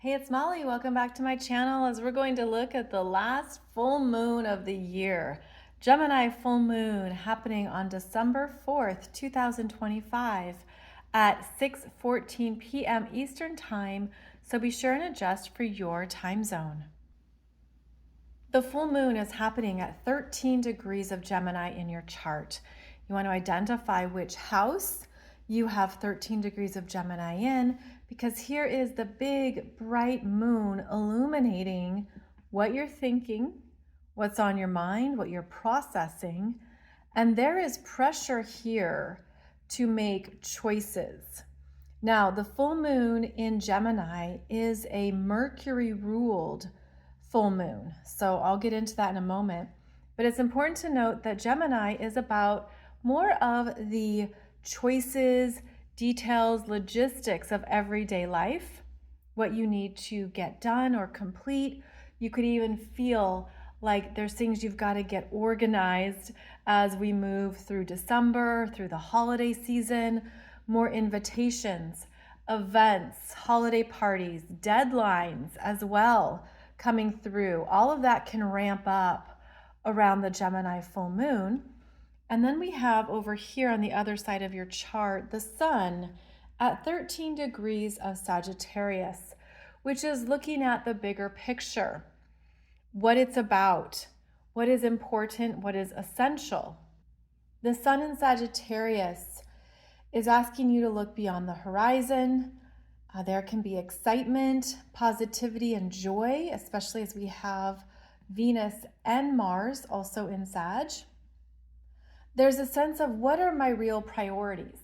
Hey, it's Molly. Welcome back to my channel as we're going to look at the last full moon of the year. Gemini full moon happening on December 4th, 2025 at 6:14 p.m. Eastern Time, so be sure and adjust for your time zone. The full moon is happening at 13 degrees of Gemini in your chart. You want to identify which house you have 13 degrees of Gemini in, because here is the big bright moon illuminating what you're thinking, what's on your mind, what you're processing. And there is pressure here to make choices. Now, the full moon in Gemini is a Mercury ruled full moon. So I'll get into that in a moment. But it's important to note that Gemini is about more of the choices, details, logistics of everyday life, what you need to get done or complete. You could even feel like there's things you've got to get organized as we move through December, through the holiday season, more invitations, events, holiday parties, deadlines as well coming through. All of that can ramp up around the Gemini full moon. And then we have over here on the other side of your chart, the sun at 13 degrees of Sagittarius, which is looking at the bigger picture, what it's about, what is important, what is essential. The sun in Sagittarius is asking you to look beyond the horizon. There can be excitement, positivity, and joy, especially as we have Venus and Mars also in Sag. There's a sense of what are my real priorities?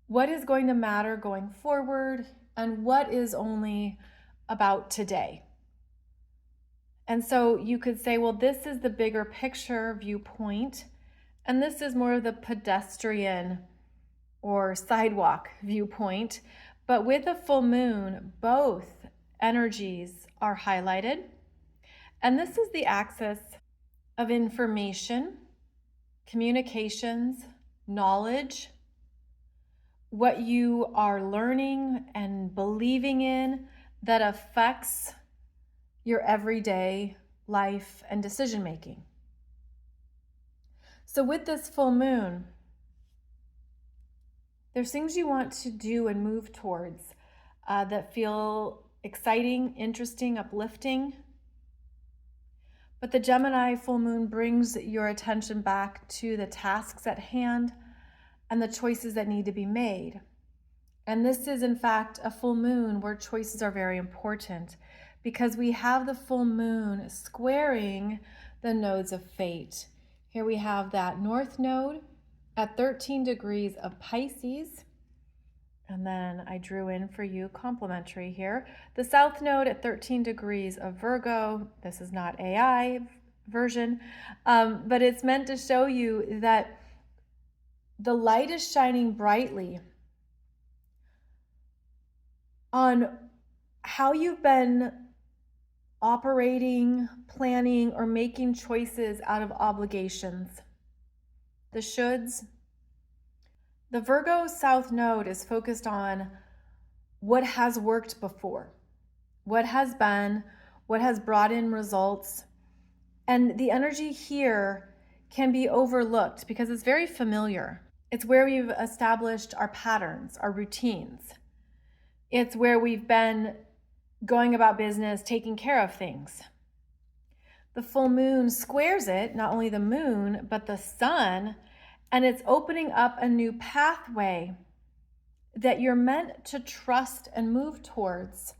What is going to matter going forward? And what is only about today? And so you could say, well, this is the bigger picture viewpoint, and this is more of the pedestrian or sidewalk viewpoint. But with a full moon, both energies are highlighted. And this is the axis of information, communications, knowledge, what you are learning and believing in that affects your everyday life and decision making. So with this full moon, there's things you want to do and move towards that feel exciting, interesting, uplifting. But the Gemini full moon brings your attention back to the tasks at hand and the choices that need to be made. And this is, in fact, a full moon where choices are very important because we have the full moon squaring the nodes of fate. Here we have that north node at 13 degrees of Pisces. And then I drew in for you complementary here. The south node at 13 degrees of Virgo. This is not AI version, but it's meant to show you that the light is shining brightly on how you've been operating, planning, or making choices out of obligations. The shoulds. The Virgo South Node is focused on what has worked before, what has been, what has brought in results. And the energy here can be overlooked because it's very familiar. It's where we've established our patterns, our routines. It's where we've been going about business, taking care of things. The full moon squares it, not only the moon, but the sun. And it's opening up a new pathway that you're meant to trust and move towards,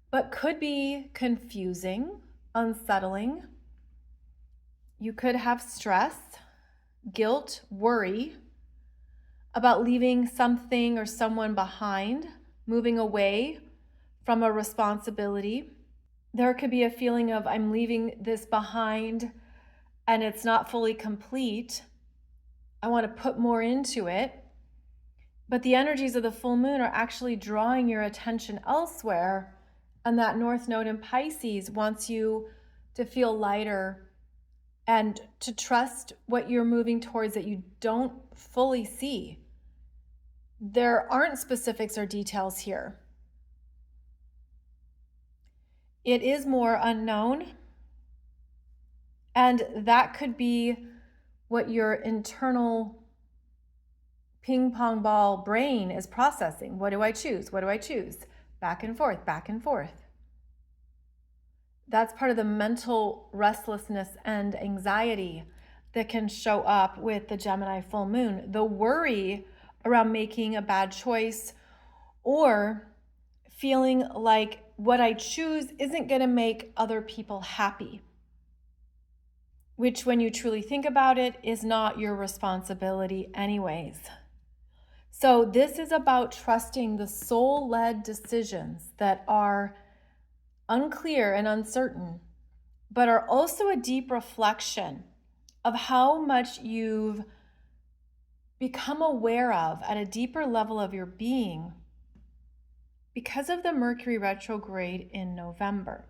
but could be confusing, unsettling. You could have stress, guilt, worry about leaving something or someone behind, moving away from a responsibility. There could be a feeling of I'm leaving this behind and it's not fully complete. I want to put more into it. But the energies of the full moon are actually drawing your attention elsewhere. And that north node in Pisces wants you to feel lighter and to trust what you're moving towards that you don't fully see. There aren't specifics or details here. it is more unknown. And that could be what your internal ping pong ball brain is processing. What do I choose? What do I choose? Back and forth, back and forth. That's part of the mental restlessness and anxiety that can show up with the Gemini full moon. The worry around making a bad choice or feeling like what I choose isn't going to make other people happy, which when you truly think about it is not your responsibility anyways. So this is about trusting the soul-led decisions that are unclear and uncertain, but are also a deep reflection of how much you've become aware of at a deeper level of your being because of the Mercury retrograde in November.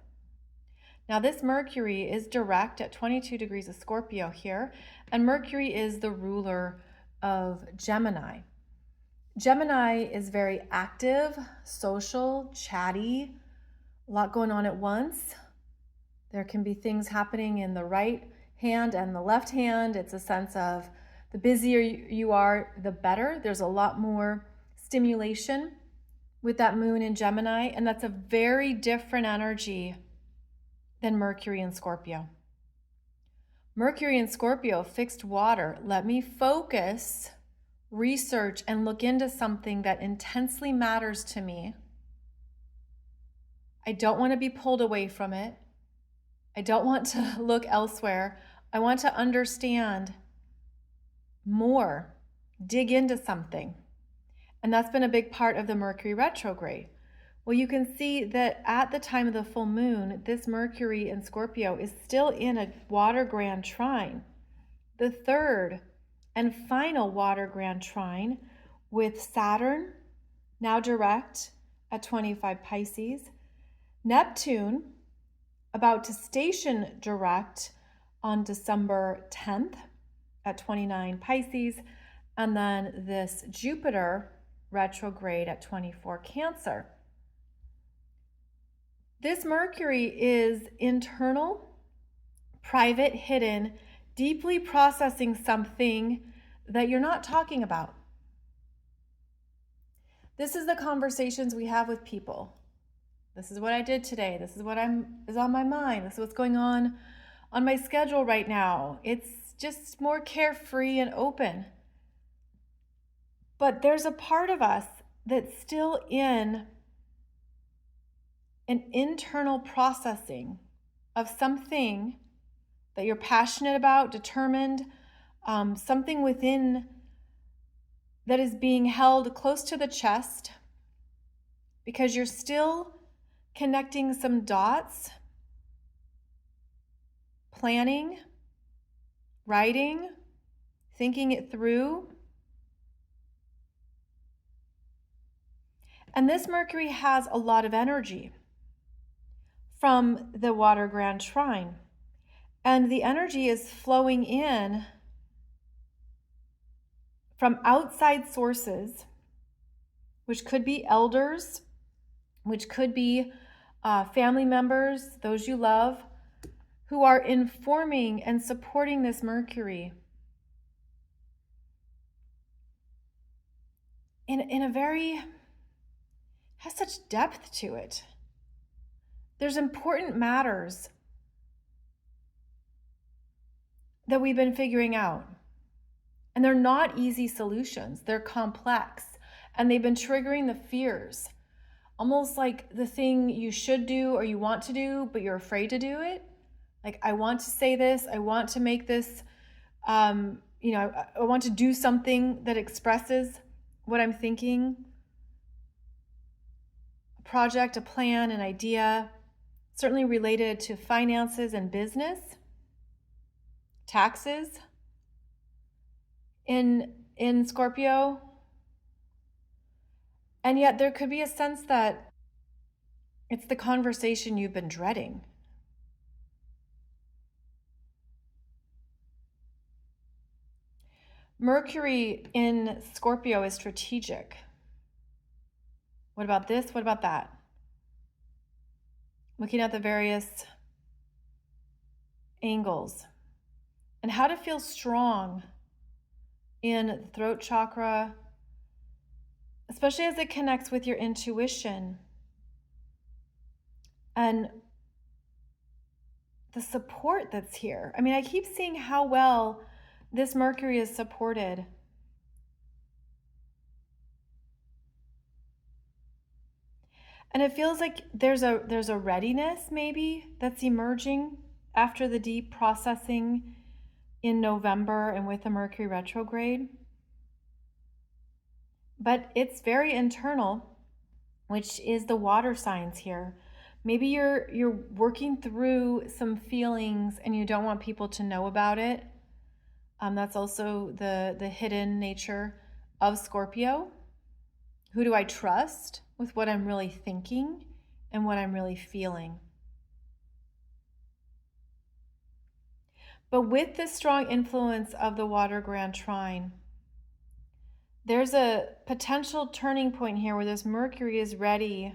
Now this Mercury is direct at 22 degrees of Scorpio here, and Mercury is the ruler of Gemini. Gemini is very active, social, chatty, a lot going on at once. There can be things happening in the right hand and the left hand. It's a sense of the busier you are, the better. There's a lot more stimulation with that moon in Gemini, and that's a very different energy than Mercury in Scorpio. Mercury in Scorpio, fixed water. Let me focus, research, and look into something that intensely matters to me. I don't want to be pulled away from it. I don't want to look elsewhere. I want to understand more, dig into something. And that's been a big part of the Mercury retrograde. Well, you can see that at the time of the full moon, this Mercury in Scorpio is still in a Water Grand Trine, the third and final Water Grand Trine with Saturn, now direct at 25 Pisces, Neptune, about to station direct on December 10th at 29 Pisces, and then this Jupiter retrograde at 24 Cancer. This Mercury is internal, private, hidden, deeply processing something that you're not talking about. This is the conversations we have with people. This is what I did today. This is what is on my mind. This is what's going on my schedule right now. It's just more carefree and open. But there's a part of us that's still in an internal processing of something that you're passionate about, determined, something within that is being held close to the chest because you're still connecting some dots, planning, writing, thinking it through. And this Mercury has a lot of energy from the Water Grand Trine. And the energy is flowing in from outside sources, which could be elders, which could be family members, those you love, who are informing and supporting this Mercury in a very, has such depth to it. There's important matters that we've been figuring out. And they're not easy solutions. They're complex. And they've been triggering the fears. Almost like the thing you should do or you want to do, but you're afraid to do it. Like, I want to say this. I want to make this, I want to do something that expresses what I'm thinking. A project, a plan, an idea, certainly related to finances and business. Taxes in Scorpio. And yet there could be a sense that it's the conversation you've been dreading. Mercury in Scorpio is strategic. What about this? What about that? looking at the various angles and how to feel strong in the throat chakra, especially as it connects with your intuition and the support that's here. I mean, I keep seeing how well this Mercury is supported. And it feels like there's a readiness maybe that's emerging after the deep processing in November and with the Mercury retrograde. But it's very internal, which is the water signs here. Maybe you're working through some feelings and you don't want people to know about it. That's also the hidden nature of Scorpio. Who do I trust with what I'm really thinking and what I'm really feeling? But with the strong influence of the Water Grand Trine, there's a potential turning point here where this Mercury is ready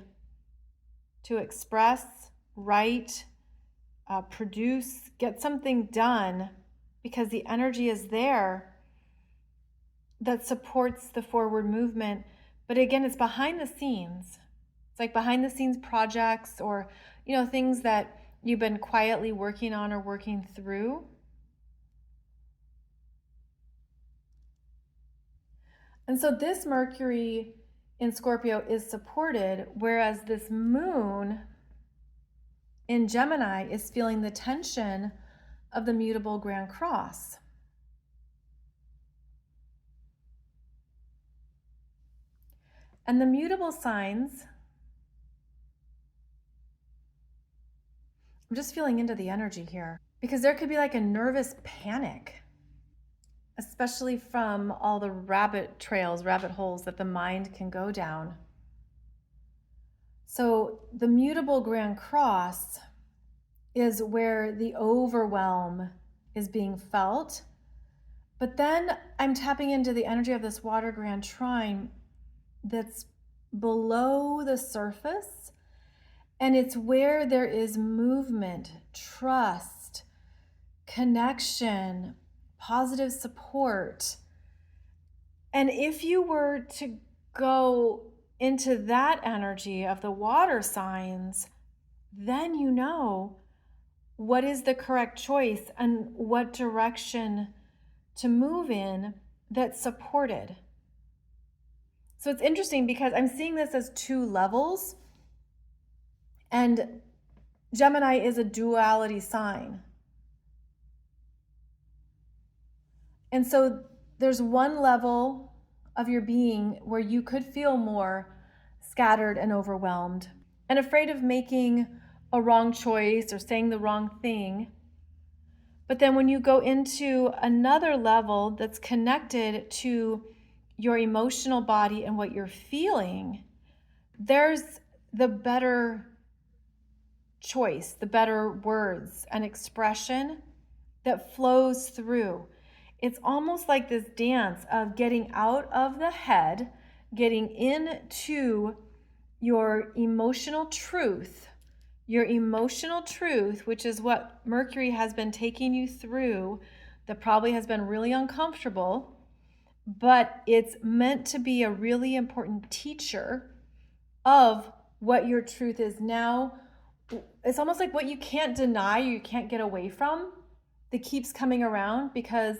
to express, write, produce, get something done, because the energy is there that supports the forward movement. But again, it's behind the scenes. It's like behind the scenes projects or, things that you've been quietly working on or working through. And so this Mercury in Scorpio is supported, whereas this moon in Gemini is feeling the tension of the mutable Grand Cross. And the mutable signs, I'm just feeling into the energy here because there could be like a nervous panic, especially from all the rabbit holes that the mind can go down. So the mutable Grand Cross is where the overwhelm is being felt. But then I'm tapping into the energy of this Water Grand Trine that's below the surface. And it's where there is movement, trust, connection, positive support. And if you were to go into that energy of the water signs, then you know what is the correct choice and what direction to move in that's supported. So it's interesting because I'm seeing this as two levels, and Gemini is a duality sign. And so there's one level of your being where you could feel more scattered and overwhelmed and afraid of making a wrong choice or saying the wrong thing. But then when you go into another level that's connected to your emotional body and what you're feeling, there's the better choice, the better words and expression that flows through. It's almost like this dance of getting out of the head, getting into your emotional truth, which is what Mercury has been taking you through, that probably has been really uncomfortable, but it's meant to be a really important teacher of what your truth is now. It's almost like what you can't deny, you can't get away from, that keeps coming around because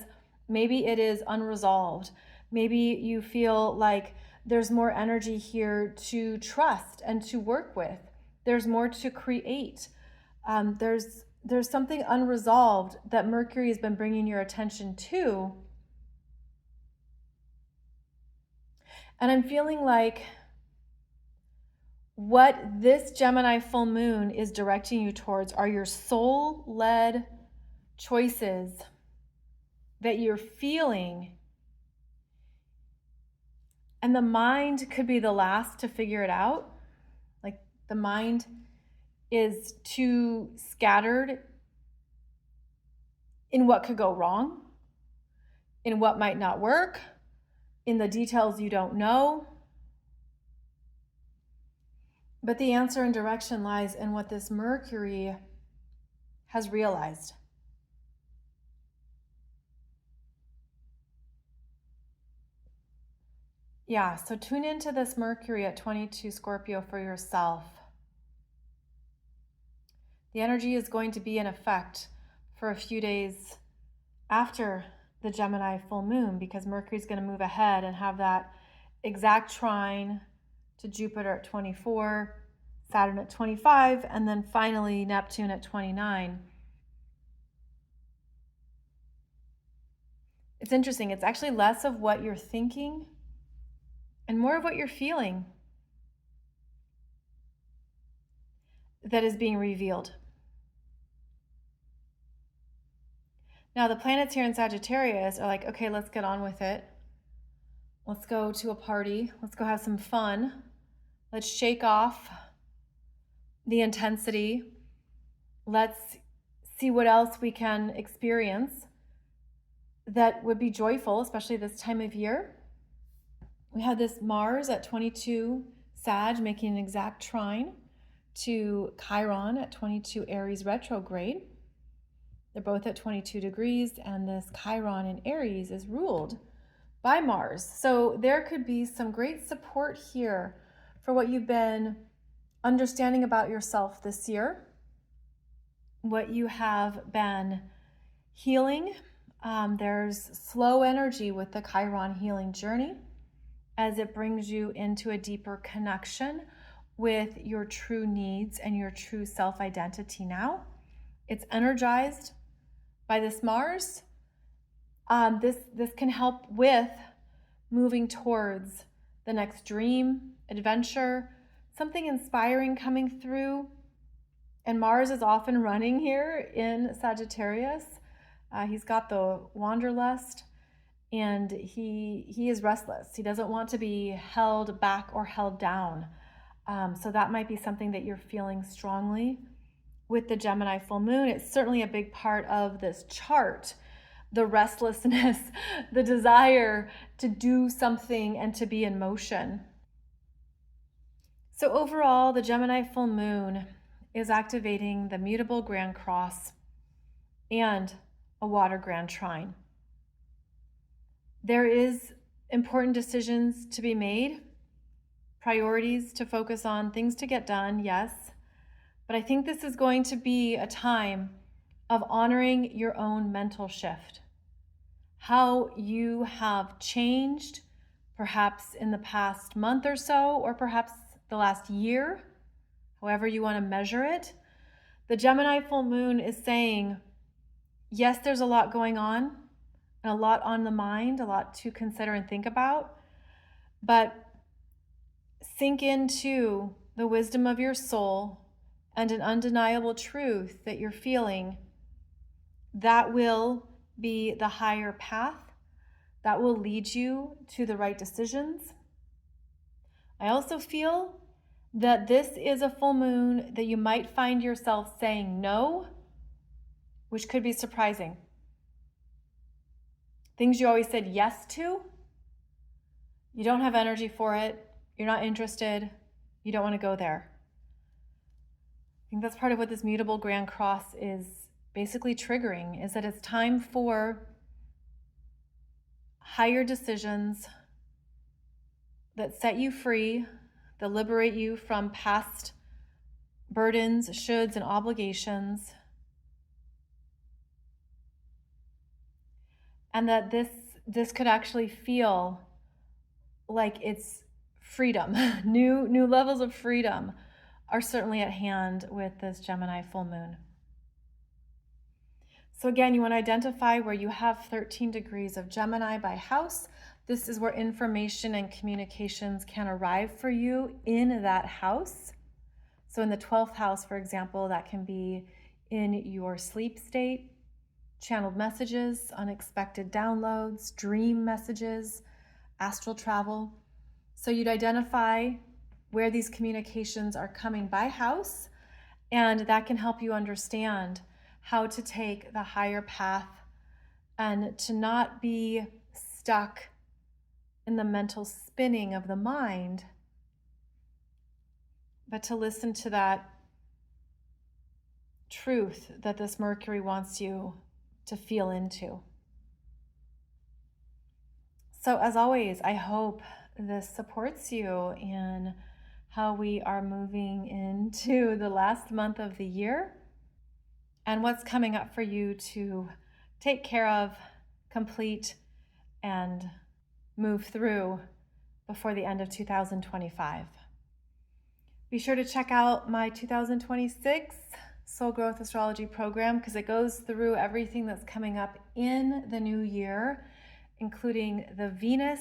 maybe it is unresolved. Maybe you feel like there's more energy here to trust and to work with. There's more to create. There's something unresolved that Mercury has been bringing your attention to. And I'm feeling like what this Gemini full moon is directing you towards are your soul-led choices that you're feeling. And the mind could be the last to figure it out. Like the mind is too scattered in what could go wrong, in what might not work, in the details you don't know. But the answer and direction lies in what this Mercury has realized. Yeah, so tune into this Mercury at 22 Scorpio for yourself. The energy is going to be in effect for a few days after the Gemini full moon, because Mercury is going to move ahead and have that exact trine to Jupiter at 24, Saturn at 25, and then finally Neptune at 29. It's interesting. It's actually less of what you're thinking and more of what you're feeling that is being revealed. Now, the planets here in Sagittarius are like, okay, let's get on with it. Let's go to a party. Let's go have some fun. Let's shake off the intensity. Let's see what else we can experience that would be joyful, especially this time of year. We have this Mars at 22 Sag making an exact trine to Chiron at 22 Aries retrograde. They're both at 22 degrees, and this Chiron in Aries is ruled by Mars. So there could be some great support here for what you've been understanding about yourself this year, what you have been healing. There's slow energy with the Chiron healing journey as it brings you into a deeper connection with your true needs and your true self-identity now. It's energized by this Mars. This can help with moving towards the next dream, adventure, something inspiring coming through. And Mars is often running here in Sagittarius. He's got the wanderlust, and he is restless. He doesn't want to be held back or held down. So that might be something that you're feeling strongly with the Gemini full moon. It's certainly a big part of this chart, the restlessness, the desire to do something and to be in motion. So overall, the Gemini full moon is activating the mutable Grand Cross and a Water Grand Trine. There is important decisions to be made, priorities to focus on, things to get done, yes. But I think this is going to be a time of honoring your own mental shift. How you have changed, perhaps in the past month or so, or perhaps the last year, however you want to measure it. The Gemini full moon is saying, yes, there's a lot going on and a lot on the mind, a lot to consider and think about, but sink into the wisdom of your soul and an undeniable truth that you're feeling. That will be the higher path that will lead you to the right decisions. I also feel that this is a full moon that you might find yourself saying no, which could be surprising. Things you always said yes to, you don't have energy for it, you're not interested, you don't want to go there. I think that's part of what this mutable Grand Cross is basically triggering, is that it's time for higher decisions that set you free, that liberate you from past burdens, shoulds, and obligations. And that this could actually feel like it's freedom. New levels of freedom are certainly at hand with this Gemini full moon. So again, you want to identify where you have 13 degrees of Gemini by house. This is where information and communications can arrive for you in that house. So in the 12th house, for example, that can be in your sleep state, channeled messages, unexpected downloads, dream messages, astral travel. So you'd identify where these communications are coming by house, and that can help you understand how to take the higher path and to not be stuck in the mental spinning of the mind, but to listen to that truth that this Mercury wants you to feel into. So as always, I hope this supports you in how we are moving into the last month of the year and what's coming up for you to take care of, complete, and move through before the end of 2025. Be sure to check out my 2026 Soul Growth Astrology program because it goes through everything that's coming up in the new year, including the Venus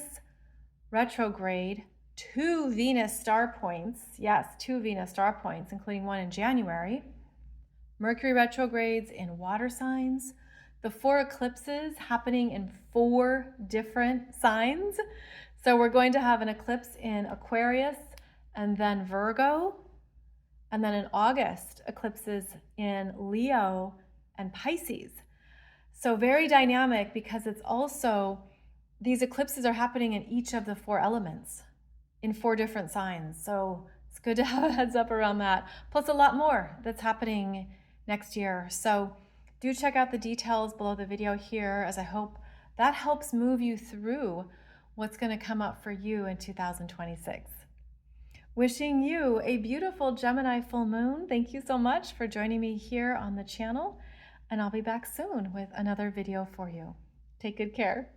retrograde, 2 Venus star points, yes, 2 Venus star points, including one in January, Mercury retrogrades in water signs, the 4 eclipses happening in 4 different signs. So we're going to have an eclipse in Aquarius and then Virgo, and then in August, eclipses in Leo and Pisces. So very dynamic because it's also, these eclipses are happening in each of the 4 elements in 4 different signs. So it's good to have a heads up around that. Plus a lot more that's happening next year. So do check out the details below the video here, as I hope that helps move you through what's going to come up for you in 2026. Wishing you a beautiful Gemini full moon. Thank you so much for joining me here on the channel, and I'll be back soon with another video for you. Take good care.